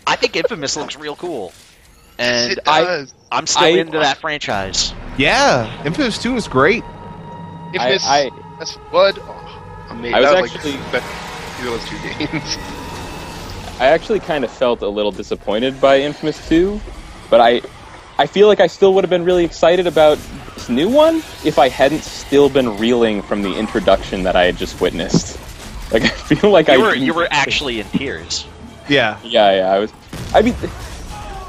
I think Infamous looks real cool, and It does. I'm still into that franchise. Yeah, Infamous 2 is great. Infamous, that's Blood. Oh, amazing. I was that was actually- like either of those two games. I actually kind of felt a little disappointed by Infamous 2, but I feel like I still would have been really excited about this new one if I hadn't still been reeling from the introduction that I had just witnessed. Like, I feel like You were actually in tears. Yeah. Yeah, I was. I mean,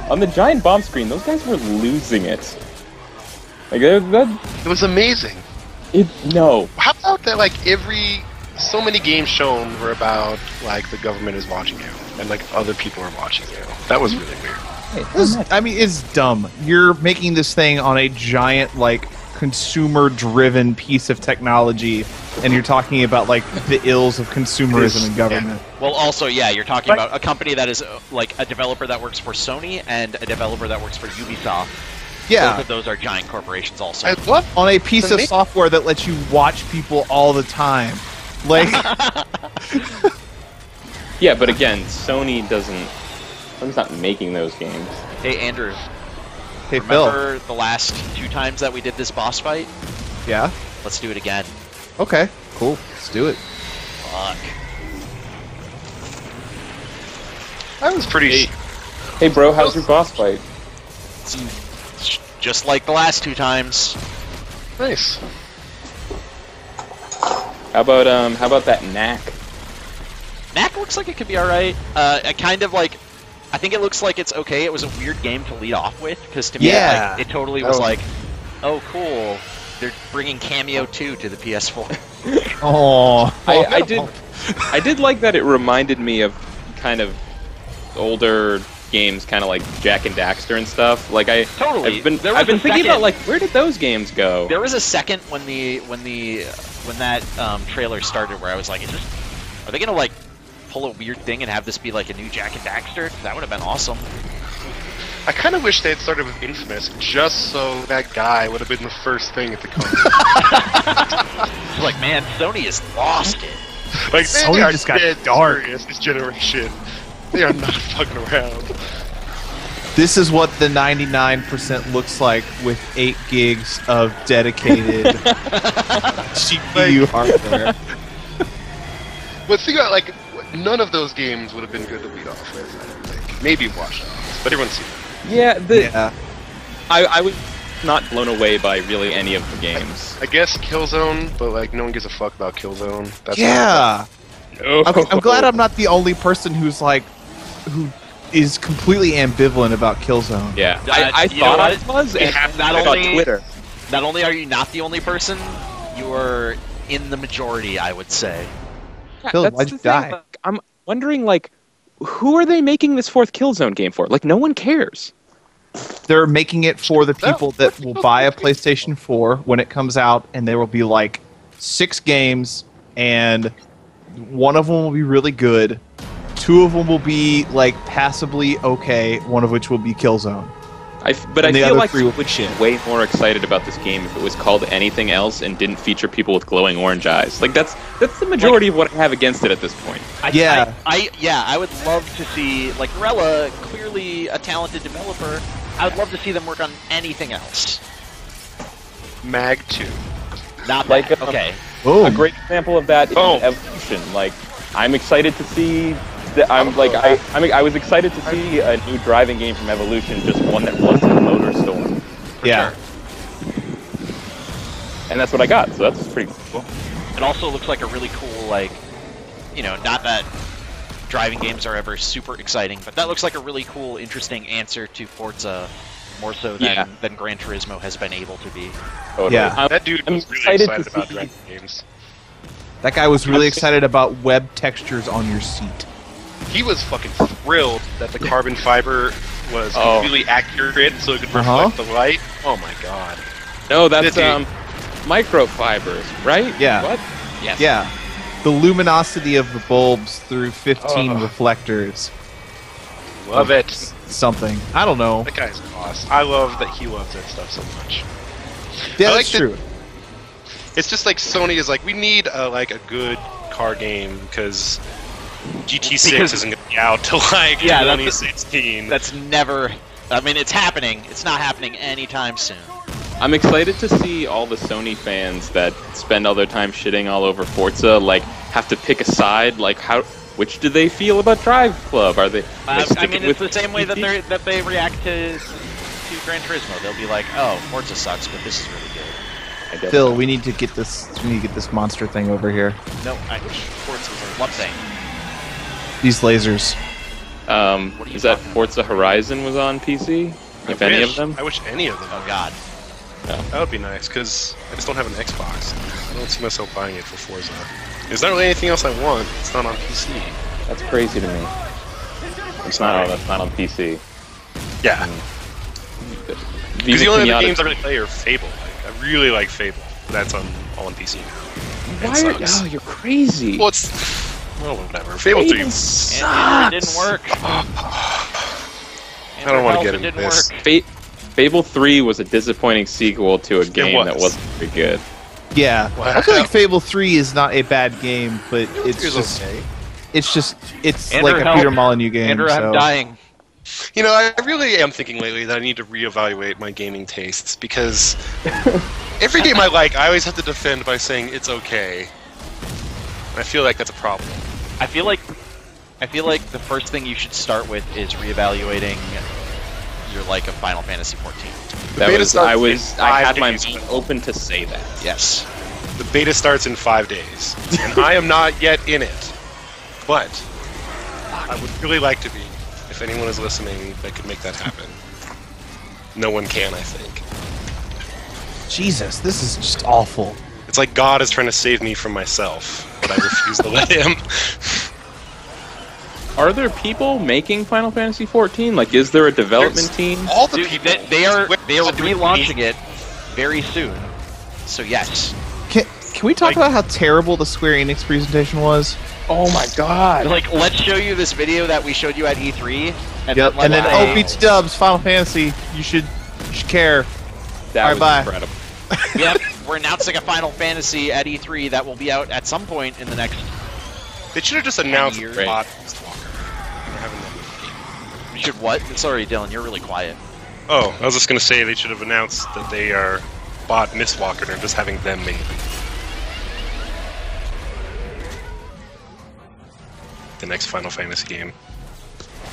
on the giant bomb screen, those guys were losing it. Like, It was amazing. no. How about that? Like so many games shown were about like the government is watching you and like other people are watching you. That was really weird. It's dumb. You're making this thing on a giant, like, consumer-driven piece of technology, and you're talking about, like, the ills of consumerism and government. Well, also, yeah, you're talking about a company that is like a developer that works for Sony and a developer that works for Ubisoft. Yeah. Both of those are giant corporations also. I love On a piece of software that lets you watch people all the time. Like, Yeah, but again, Sony's not making those games. Hey, Andrew, hey, Phil. remember the last 2 times that we did this boss fight? Yeah? Let's do it again. Okay, cool. Let's do it. Fuck. That was pretty. Hey, bro, how's your boss fight? Just like the last 2 times. Nice. How about that knack? Knack looks like it could be alright. I kind of like... I think it looks like it's okay. It was a weird game to lead off with, because to me, Yeah. like, it totally was like, oh, cool. They're bringing Cameo 2 to the PS4. Oh, I did like that it reminded me of kind of older games, kind of like Jak and Daxter and stuff. Like Totally. I've been There was thinking a second- about like where did those games go? There was a second when that trailer started where I was like, are they gonna like pull a weird thing and have this be like a new Jak and Daxter? That would have been awesome. I kind of wish they had started with Infamous, just so that guy would have been the first thing at the company. It's like, man, Sony has lost it. Like, Sony they are just got dead dark. serious this generation. They are not fucking around. this is what the 99% looks like with 8 gigs of dedicated GPU hardware. But think about, like, none of those games would have been good to lead off with, I don't think. Maybe Watch Dogs, but everyone's seen it. Yeah. I was not blown away by really any of the games. I guess Killzone, but, like, no one gives a fuck about Killzone. That's Yeah. No. I'm glad I'm not the only person who is completely ambivalent about Killzone. Yeah, You I know thought I what? was, and Not I got only- Twitter. Not only are you not the only person, you are in the majority, I would say. Phil, That's why'd the you thing, die? like, I'm wondering, like, who are they making this 4th Killzone game for? Like, no one cares. They're making it for the people that will buy a PlayStation 4 when it comes out, and there will be like 6 games, and one of them will be really good, 2 of them will be like passably okay, one of which will be Killzone. But I And the feel other like 3 I will would be shit. be way more excited about this game if it was called anything else and didn't feature people with glowing orange eyes. Like that's the majority of what I have against it at this point. Yeah. I would love to see, like, Rella, clearly a talented developer, I would love to see them work on anything else. Mag 2. Not Like, that. Okay. Boom. A great example of that is Oh. Evolution. Like, I'm excited to see. I was excited to see a new driving game from Evolution, just one that wasn't Motor Storm, Yeah. and that's what I got. So that's pretty cool. It also looks like a really cool, like, you know, not that driving games are ever super exciting, but that looks like a really cool, interesting answer to Forza, more so than Gran Turismo has been able to be. Totally. Yeah. That dude I'm was really excited excited to about see- driving games. That guy was really excited about web textures on your seat. He was fucking thrilled that the carbon fiber was Oh. completely accurate so it could Uh-huh. reflect the light. Oh my god. No, that's Did microfibers, right? Yeah. What? Yes. Yeah. The luminosity of the bulbs through 15 Oh. reflectors. Love it. Something. I don't know. That guy's awesome. I love that he loves that stuff so much. Yeah, I that's like true. It's just like Sony is like, we need a good car game because GT6 Because- isn't going to be out till like Yeah, 2016. That's never. I mean, it's happening. It's not happening anytime soon. I'm excited to see all the Sony fans that spend all their time shitting all over Forza, like, have to pick a side. Like, which do they feel about Drive Club? Are they? I mean, it's the same way that they react to Gran Turismo. They'll be like, "Oh, Forza sucks, but this is really good." I guess Phil, so. we need to get this. We need to get this monster thing over here. No, I wish Forza was one thing. These lasers. What are you Is that talking about? Forza Horizon was on PC? If any of them? I wish any of them. Oh God. That would be nice, because I just don't have an Xbox. I don't see myself buying it for Forza. There's not really anything else I want. It's not on PC. That's crazy to me. It's not. That's not on PC. Yeah. Viva Because the only Pinata- other games I really play are Fable. Like, I really like Fable. That's all on PC now. Why are sucks. you're crazy? Well, it's... Well, whatever. Fable 3... And it didn't work. I don't want to get into It didn't this. work. Fable 3 was a disappointing sequel to a game that wasn't very good. Yeah, Wow. I feel like Fable 3 is not a bad game, but it's It's just okay. it's Andrew, like a help. Peter Molyneux game. Andrew, so. I'm dying. You know, I really am thinking lately that I need to reevaluate my gaming tastes, because every game I like, I always have to defend by saying it's okay. And I feel like that's a problem. I feel like the first thing you should start with is reevaluating your like of Final Fantasy XIV. The beta starts in I 5 had my days. mind open to say that. Yes. The beta starts in 5 days, and I am not yet in it. But I would really like to be. If anyone is listening that could make that happen. No one can, I think. Jesus, this is just awful. It's like God is trying to save me from myself, but I refuse to let him. Are there people making Final Fantasy XIV? Like, is there a development team? All the Dude, people. they are Square relaunching it very soon. So yes. Can we talk about how terrible the Square Enix presentation was? Oh my god! Like, let's show you this video that we showed you at E3. And Yep. And then let's say- BT Dubs, Final Fantasy. You should care. that Alright, was bye. incredible. Yep, we're announcing a Final Fantasy at E3 that will be out at some point in the next. They should have just announced years. Bot Mistwalker. They're having that. We should what? Sorry, Dylan, you're really quiet. Oh, I was just gonna say they should have announced that they are Bot Mistwalker and just having them make the next Final Fantasy game.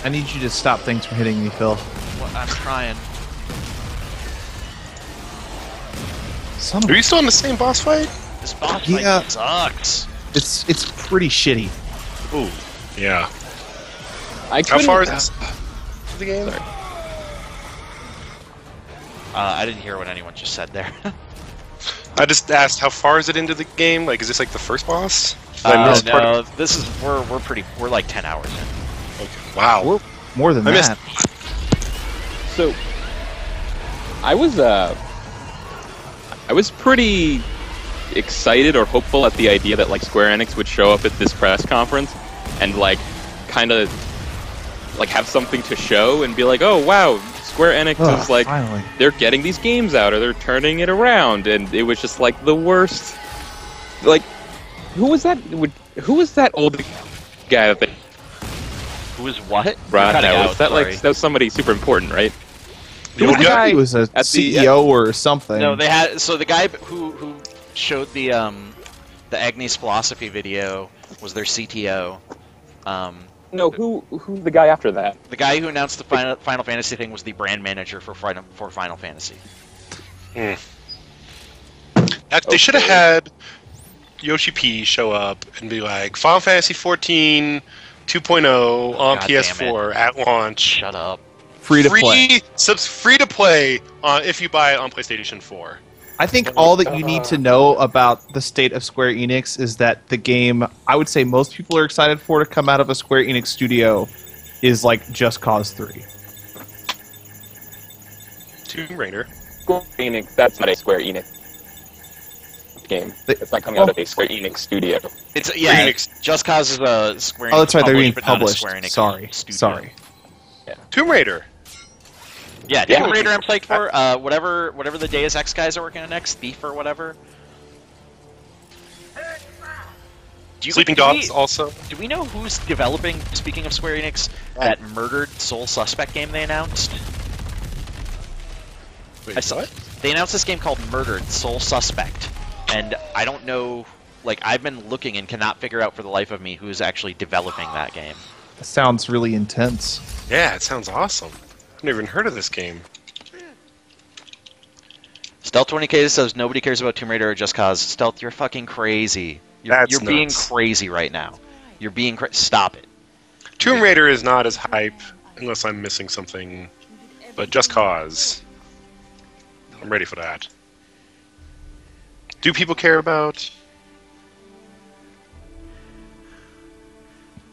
I need you to stop things from hitting me, Phil. Well, I'm trying. Son of Are you still in the same boss fight? This boss Yeah. fight sucks. it's pretty shitty. Ooh. Yeah. I How couldn't- far is this? The game? I didn't hear what anyone just said there. I just asked, how far is it into the game? Like, is this like the first boss? Did I miss part no, of- this is we're like 10 hours in. Okay. Wow. We're more than I missed- that. So, I was pretty excited or hopeful at the idea that like Square Enix would show up at this press conference and like kind of like have something to show and be like, oh wow, Square Enix is like Finally. they're getting these games out or they're turning it around, and it was just like the worst. Like, who was that? Who was that old guy that they Who is what? brought You're cutting out? out, Was that like sorry. that was somebody super important, right? The old I think guy? he was a At the- CEO or something. No, they had the guy who showed the Agnes philosophy video was their CTO. No, who's the guy after that? The guy who announced the Final Fantasy thing was the brand manager for Final Fantasy. They should have had Yoshi P show up and be like, Final Fantasy XIV 2.0 on God damn PS4 at launch. Shut up. free to play. Free to play if you buy it on PlayStation 4. I think all that you need to know about the state of Square Enix is that the game, I would say most people are excited for to come out of a Square Enix studio, is like Just Cause 3. Tomb Raider. Square Enix. That's not a Square Enix game. It's not coming out of a Square Enix studio. It's yeah. Enix. Just Cause is a Square Enix. Oh, that's right, they're being but not a published. Square Enix Sorry. studio. Sorry. Tomb Raider. Yeah, Yeah. Tomb Raider I'm psyched for. Whatever the Deus Ex guys are working on next, Thief or whatever. Sleeping Dogs also. Do we know who's developing, speaking of Square Enix, that murdered Sole Suspect game they announced? Wait, what? They announced this game called Murdered Sole Suspect, and I don't know, like, I've been looking and cannot figure out for the life of me who's actually developing that game. That sounds really intense. Yeah, it sounds awesome. I've never even heard of this game. Stealth 20K says nobody cares about Tomb Raider or Just Cause. Stealth, you're fucking crazy. You're being crazy right now. You're being stop it. Tomb Raider is not as hype, unless I'm missing something. But Just Cause, I'm ready for that. Do people care about?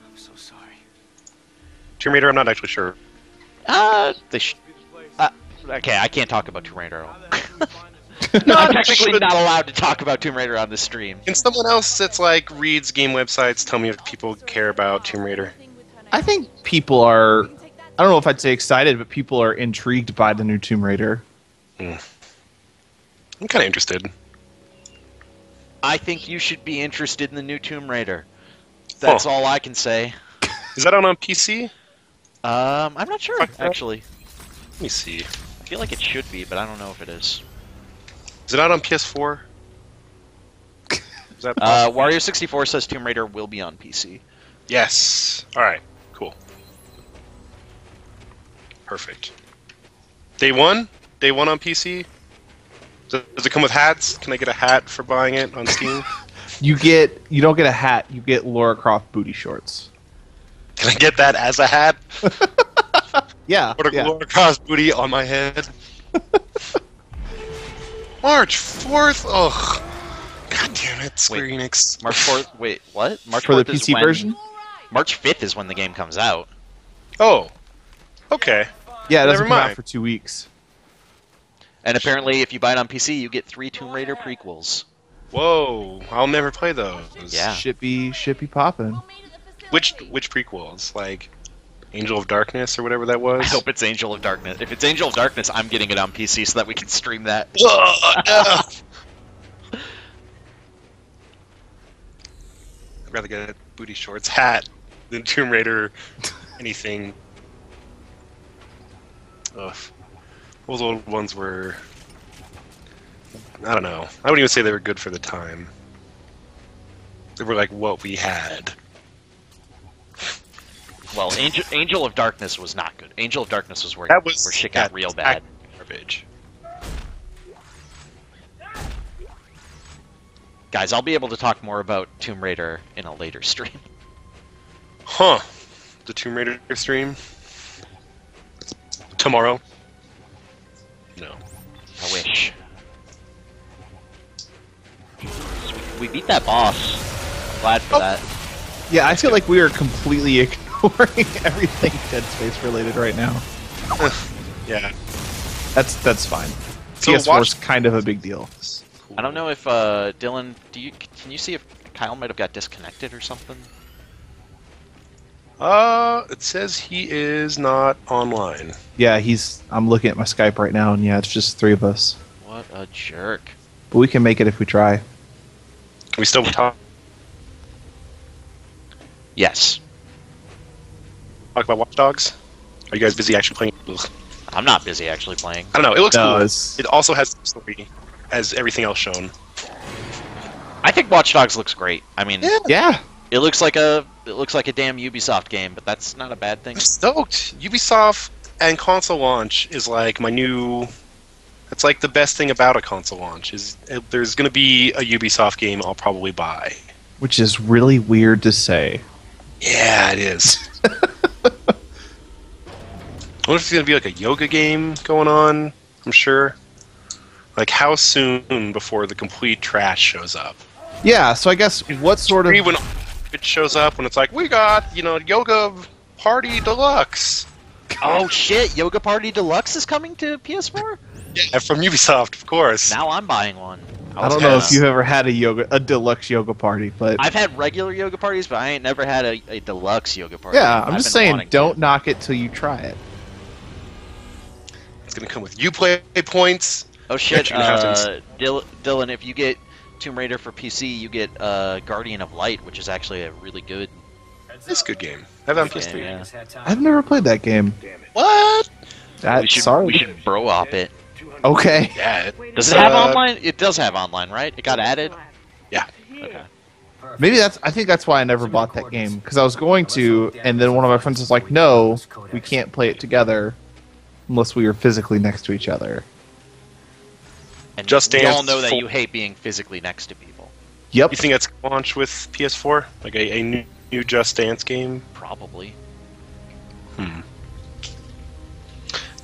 I'm so sorry. Tomb Raider, I'm not actually sure. Okay, I can't talk about Tomb Raider at all. No, I'm technically not allowed to talk about Tomb Raider on this stream. Can someone else that's like reads game websites tell me if people care about Tomb Raider? I think people are, I don't know if I'd say excited, but people are intrigued by the new Tomb Raider. I'm kind of interested. I think you should be interested in the new Tomb Raider. That's all I can say. Is that on PC? I'm not sure, actually. Let me see. I feel like it should be, but I don't know if it is. Is it out on PS4? Is that Wario 64 says Tomb Raider will be on PC. Yes. Alright, cool. Perfect. Day one? Day one on PC? Does it come with hats? Can I get a hat for buying it on Steam? You don't get a hat, you get Lara Croft booty shorts. Can I get that as a hat? Yeah. Put a Lara Croft booty on my head? March 4th? Ugh. God damn it, Square Enix. March 4th? Wait, what? March For the 4th is PC when, version? March 5th is when the game comes out. Oh. Okay. Yeah, it doesn't Never come out mind. for 2 weeks. And apparently, if you buy it on PC, you get 3 Tomb Raider prequels. Whoa. I'll never play those. Yeah. Shit be poppin'. Which prequels? Like Angel of Darkness or whatever that was? I hope it's Angel of Darkness. If it's Angel of Darkness, I'm getting it on PC so that we can stream that. I'd rather get a booty shorts hat than Tomb Raider anything. Ugh. Those old ones were... I don't know. I wouldn't even say they were good for the time. They were like what we had. Well, Angel of Darkness was not good. Angel of Darkness was where shit got real bad. Garbage. Guys, I'll be able to talk more about Tomb Raider in a later stream. Huh. The Tomb Raider stream? Tomorrow? No. I wish. We beat that boss. I'm glad for that. Yeah, I feel like we are completely ignoring everything Dead Space related right now. Yeah. That's fine. So PS4 is kind of a big deal. I don't know if Dylan, can you see if Kyle might have got disconnected or something? It says he is not online. Yeah, I'm looking at my Skype right now, and yeah, it's just 3 of us. What a jerk. But we can make it if we try. Can we still talk Yes. about Watch Dogs? Are you guys busy actually playing? Ugh. I'm not busy actually playing. I don't know. It looks No, cool. it's- It also has the story as everything else shown. I think Watch Dogs looks great. I mean, Yeah. it looks like a damn Ubisoft game, but that's not a bad thing. I'm stoked. Ubisoft and console launch is like my new. That's like the best thing about a console launch is there's going to be a Ubisoft game I'll probably buy. Which is really weird to say. Yeah, it is. I wonder if it's going to be like a yoga game going on. I'm sure. Like how soon before the complete trash shows up? Yeah, so I guess what sort of... When it shows up, when it's like, we got, Yoga Party Deluxe. Oh shit, Yoga Party Deluxe is coming to PS4? Yeah, from Ubisoft, of course. Now I'm buying one. I don't know if you've ever had a deluxe yoga party, but... I've had regular yoga parties, but I ain't never had a deluxe yoga party. Yeah, I'm I've just been saying, wanting don't to. knock it till you try it. It's going to come with Uplay points. Oh shit, That you have Dylan, if you get Tomb Raider for PC, you get Guardian of Light, which is actually a really good. It's a good game. I have it on PS3. Yeah. I've never played that game. What? Sorry. We should bro op it. Okay. Yeah. Does it have online? It does have online, right? It got added. Yeah. Okay. Maybe I think that's why I never bought that game, because I was going to, and then one of my friends was like, "No, we can't play it together unless we are physically next to each other." And Just we Dance all know that 4. you hate being physically next to people. Yep. You think that's going to launch with PS4? Like a new Just Dance game? Probably.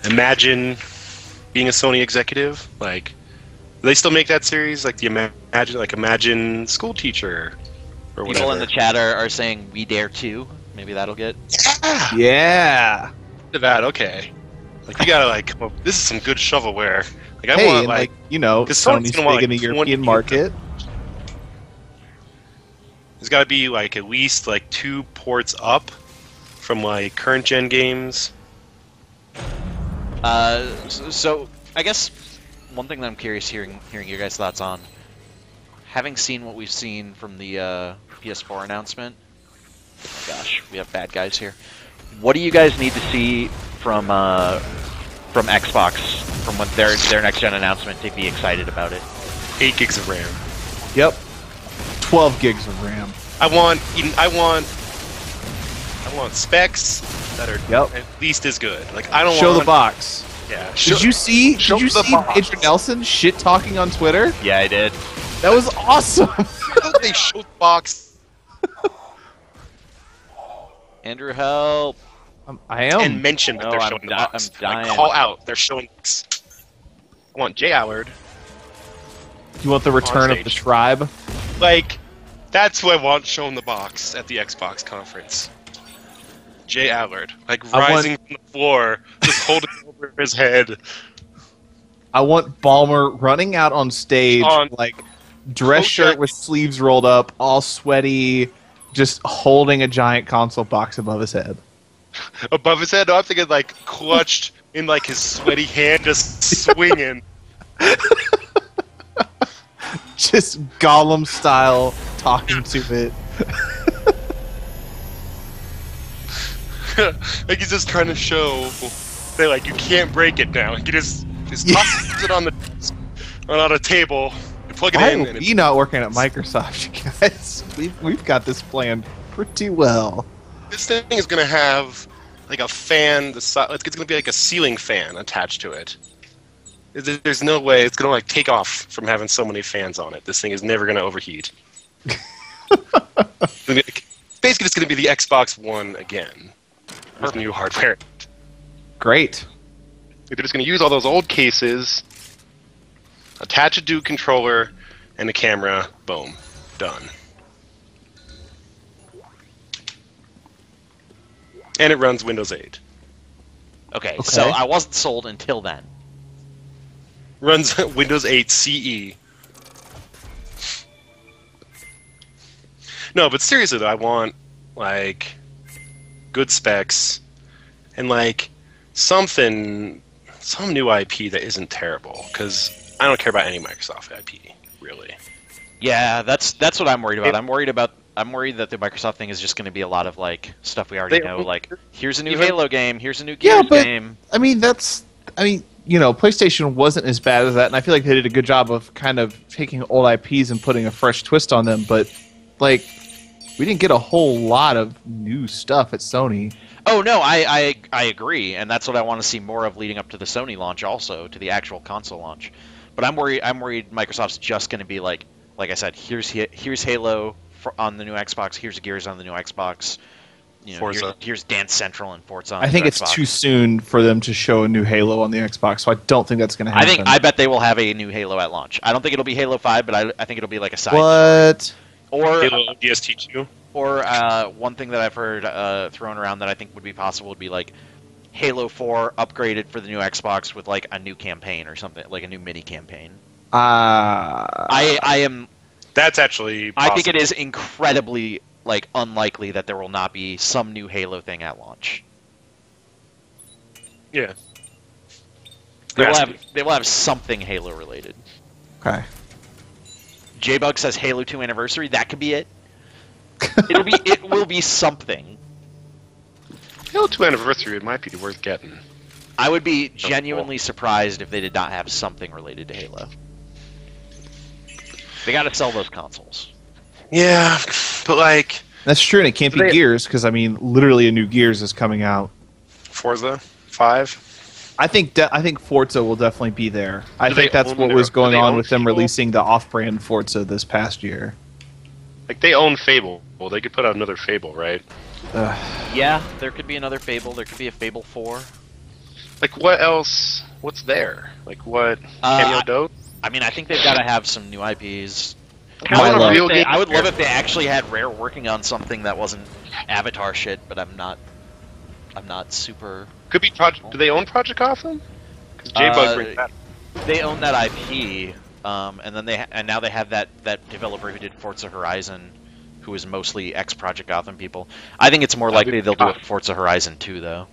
Imagine being a Sony executive. Like, do they still make that series? Like the Imagine School Teacher or whatever. People in the chat are saying We Dare 2. Maybe that'll get. Yeah. Yeah. To that, okay. Like you gotta like, come up, this is some good shovelware. Like I Hey, want and like, Sony's 'cause big Sony's gonna want, in the like, European 20 market. there's got to be like at least like 2 ports up from like current gen games. So I guess one thing that I'm curious hearing your guys' thoughts on, having seen what we've seen from the PS4 announcement. Gosh, we have bad guys here. What do you guys need to see from Xbox, from what their next gen announcement, to be excited about it? 8 gigs of RAM. Yep. 12 gigs of RAM. I want specs that are Yep. at least as good. Like I don't Show want the box. Yeah. Did you see show the box. Andrew Nelson shit talking on Twitter? Yeah, I did. That was awesome. They showed the box Andrew, help! I am. and mention that No, they're I'm showing the di- box. I'm dying. Like, call out. They're showing. I want Jay Allard. You want the return of the stage. tribe? Like, that's who I want showing the box at the Xbox conference. Jay Allard, like I want- rising from the floor, just holding it over his head. I want Balmer running out on stage, like dress shirt with sleeves rolled up, all sweaty, just holding a giant console box above his head. Above his head, no, I'm thinking like clutched in like his sweaty hand, just swinging. Just Gollum style, talking to it. Like he's just trying to show that like you can't break it now. He just tosses it on the desk, on a table, and plug it Why in. are And we not working at Microsoft, you guys? We've got this planned pretty well. this thing is gonna have like a fan. It's gonna be like a ceiling fan attached to it. There's no way it's gonna like take off from having so many fans on it. This thing is never gonna overheat. Basically, it's gonna be the Xbox One again with new hardware. Great. They're just gonna use all those old cases, attach a Duke controller and a camera. Boom, done. And it runs Windows 8. Okay, so I wasn't sold until then. Runs Windows 8 CE. No, but seriously though, I want like good specs and like some new IP that isn't terrible, because I don't care about any Microsoft IP really. Yeah, that's what I'm worried about. I'm worried that the Microsoft thing is just going to be a lot of like stuff we already know. Like, here's a new Halo game, here's a new Gears game. I mean, PlayStation wasn't as bad as that, and I feel like they did a good job of kind of taking old IPs and putting a fresh twist on them. But like, we didn't get a whole lot of new stuff at Sony. Oh no, I agree, and that's what I want to see more of leading up to the Sony launch, also to the actual console launch. But I'm worried Microsoft's just going to be like I said, here's Halo on the new Xbox, here's Gears on the new Xbox, here's Dance Central and Forza on the I think new it's Xbox. too soon for them to show a new Halo on the Xbox, so I don't think that's going to happen. I bet they will have a new Halo at launch. I don't think it'll be Halo 5, but I think it'll be like a side What? or Halo DST2. Or one thing that I've heard thrown around that I think would be possible would be like Halo 4 upgraded for the new Xbox with like a new campaign or something, like a new mini campaign. That's actually possible. I think it is incredibly like unlikely that there will not be some new Halo thing at launch. Yeah. They will have something Halo related. Okay. J-Bug says Halo 2 Anniversary. That could be it. It will be something. Halo 2 Anniversary, it might be worth getting. I would be genuinely surprised if they did not have something related to Halo. They got to sell those consoles. Yeah, but like... That's true, and it can't be Gears, because, I mean, literally a new Gears is coming out. Forza 5? I think Forza will definitely be there. I think that's what was going on with them releasing the off-brand Forza this past year. Like, they own Fable. Well, they could put out another Fable, right? Yeah, there could be another Fable. There could be a Fable 4. Like, what else? What's there? Like, what? Cameo Dote? I mean, I think they've got to have some new IPs. I would love if they actually had Rare working on something that wasn't Avatar shit, but I'm not super... Could be Project... Do they own Project Gotham? Because J-Bug brings that. They own that IP, and then now they have that developer who did Forza Horizon, who is mostly ex-Project Gotham people. I think it's more likely they'll do a Forza Horizon 2, though.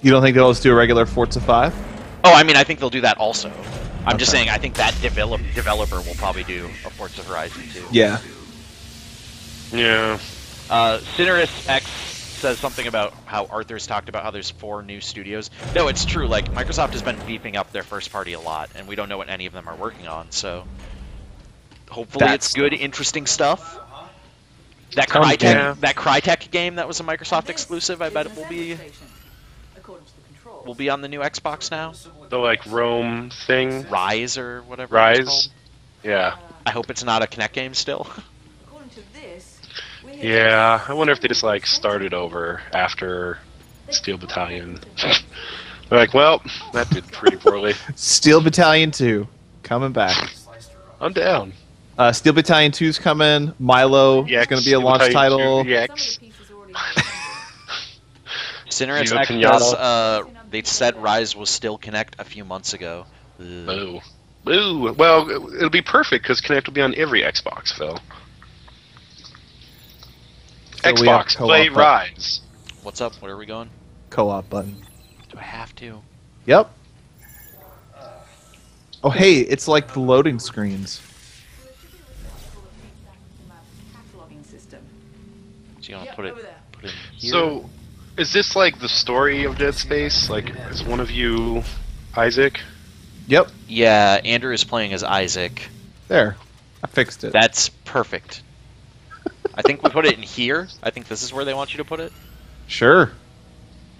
You don't think they'll just do a regular Forza 5? Oh, I mean, I think they'll do that also. I'm just saying, I think that developer will probably do a Forza Horizon 2. Yeah. Yeah. Cinerus X says something about how Arthur's talked about how there's 4 new studios. No, it's true. Like, Microsoft has been beefing up their first party a lot, and we don't know what any of them are working on, so... Hopefully it's good, interesting stuff. That Crytek game that was a Microsoft exclusive, I bet it will be on the new Xbox now. The, like, Rome thing? Rise or whatever Rise? it's called. Yeah. I hope it's not a Kinect game still. Yeah, I wonder if they just, like, started over after Steel Battalion. They're like, well, that did pretty poorly. Steel Battalion 2, coming back. I'm down. Steel Battalion 2's coming. Milo is going to be a launch title. Cinerus X says, they said Rise was still Kinect a few months ago. Boo. Boo. Well, it'll be perfect because Kinect will be on every Xbox, Phil. So Xbox, play Rise. What's up? Where are we going? Co-op button. Do I have to? Yep. Oh, hey, it's like the loading screens. So you want to put it in here? So, is this like the story of Dead Space? Like, is one of you Isaac? Yep. Yeah, Andrew is playing as Isaac. There. I fixed it. That's perfect. I think we put it in here. I think this is where they want you to put it. Sure.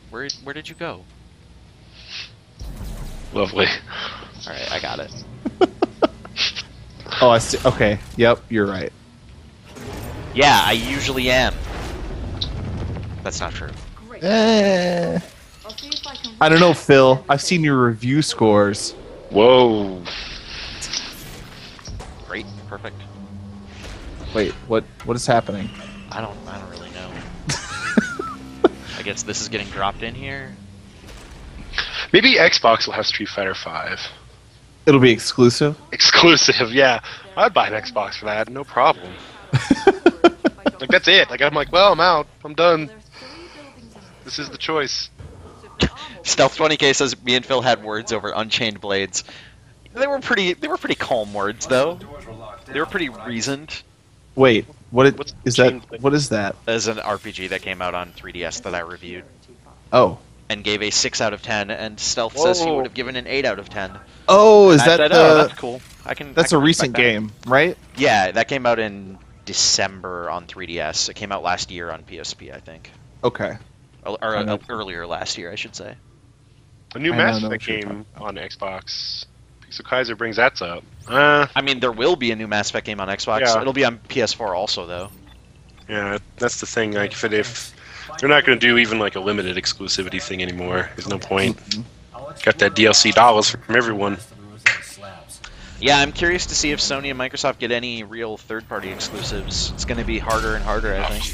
Where did you go? Lovely. Alright, I got it. Oh, I see. Okay. Yep, you're right. Yeah, I usually am. That's not true. I don't know, Phil. I've seen your review scores. Whoa. Great, perfect. Wait, what is happening? I don't really know. I guess this is getting dropped in here. Maybe Xbox will have Street Fighter 5. It'll be exclusive? Exclusive, yeah. I'd buy an Xbox for that, no problem. Like, that's it. Like, I'm like, well, I'm out. I'm done. This is the choice. Stealth 20K says me and Phil had words over Unchained Blades. They were pretty calm words though. They were pretty reasoned. Wait, what is that? As an RPG that came out on 3DS that I reviewed. Oh. And gave a 6 out of 10, and Stealth says he would have given an 8 out of 10. Oh, is that that's cool. That's a recent game, right? Yeah, that came out in December on 3DS. It came out last year on PSP, I think. Okay. Or earlier last year, I should say. A new Mass Effect game on Xbox. Pixel Kaiser brings that up. I mean, there will be a new Mass Effect game on Xbox. Yeah. It'll be on PS4 also, though. Yeah, that's the thing. Like, if they're not going to do even like a limited exclusivity thing anymore, there's no point. Got that DLC dollars from everyone. Yeah, I'm curious to see if Sony and Microsoft get any real third-party exclusives. It's going to be harder and harder, I think.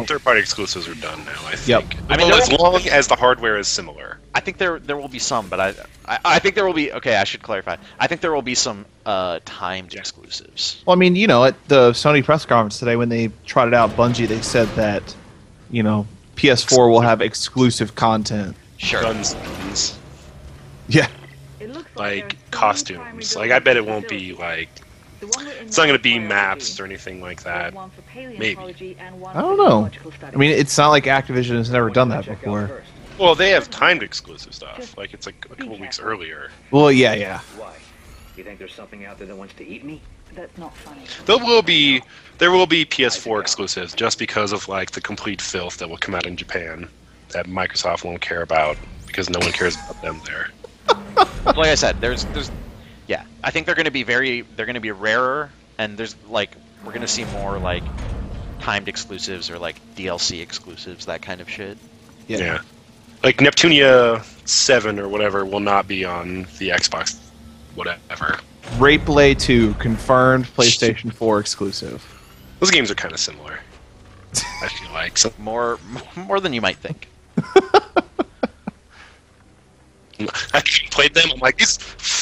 Third-party exclusives are done now, I think. Yep. I mean, as long as the hardware is similar. I think there will be some, but I think there will be... Okay, I should clarify. I think there will be some timed exclusives. Well, I mean, at the Sony press conference today when they trotted out Bungie, they said that, PS4 will have exclusive content. Sure. Yeah. Like, costumes. Like, I bet it won't be, like, It's not going to be maps or anything like that. Maybe. I don't know. I mean, it's not like Activision has never done that before. Well, they have timed exclusive stuff. Like, it's like a couple weeks earlier. Well, yeah. Why? You think there's something out there that wants to eat me? That's not funny. There will be PS4 exclusives just because of like the complete filth that will come out in Japan that Microsoft won't care about because no one cares about them there. Like I said, yeah, I think they're going to be rarer, and we're going to see more like timed exclusives or like DLC exclusives, that kind of shit. Yeah. Like Neptunia 7 or whatever will not be on the Xbox whatever. Rapeplay 2 confirmed PlayStation 4 exclusive. Those games are kind of similar. I feel like more than you might think. I played them. I'm like,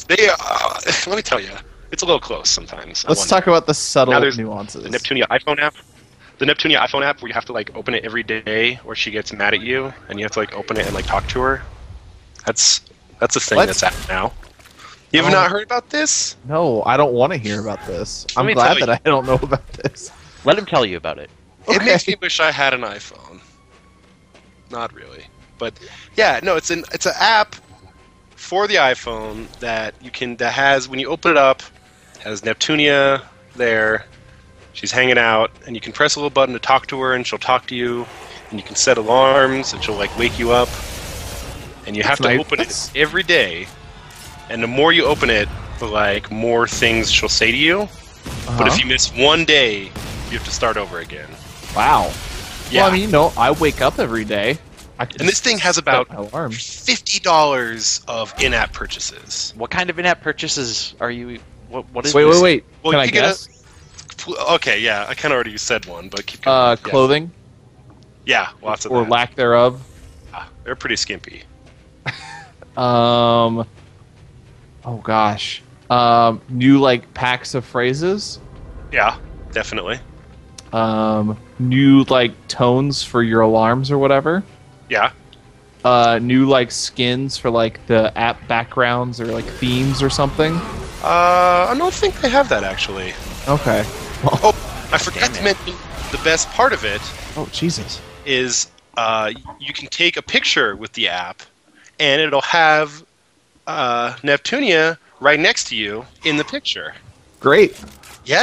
let me tell you, it's a little close sometimes. Let's talk about the subtle there's nuances. The Neptunia iPhone app. The Neptunia iPhone app where you have to like open it every day, or she gets mad at you, and you have to like open it and like talk to her. That's a thing that's out now. You have not heard about this? No, I don't want to hear about this. I'm me glad tell that I don't know about this. Let him tell you about it. It makes me wish I had an iPhone. Not really, but yeah, no, it's an app for the iPhone that has when you open it up, has Neptunia there. She's hanging out, and you can press a little button to talk to her, and she'll talk to you, and you can set alarms, and she'll like wake you up, and you have to open it every day. And the more you open it, the like more things she'll say to you. But if you miss one day, you have to start over again. Wow. Yeah. Well, I mean, I wake up every day. And this thing has about $50 of in-app purchases. What kind of in-app purchases are you? What is? Wait. Well, Can I guess? Okay, yeah, I kind of already said one, but keep going. Clothing. Yeah, lots of or that. lack thereof. They're pretty skimpy. Oh gosh. New like packs of phrases. Yeah, definitely. New like tones for your alarms or whatever. Yeah. New like skins for like the app backgrounds or like themes or something. I don't think they have that actually. Okay. Well, Oh, I forgot to mention the best part of it. Oh Jesus. Is you can take a picture with the app, and it'll have Neptunia right next to you in the picture. Great. Yeah.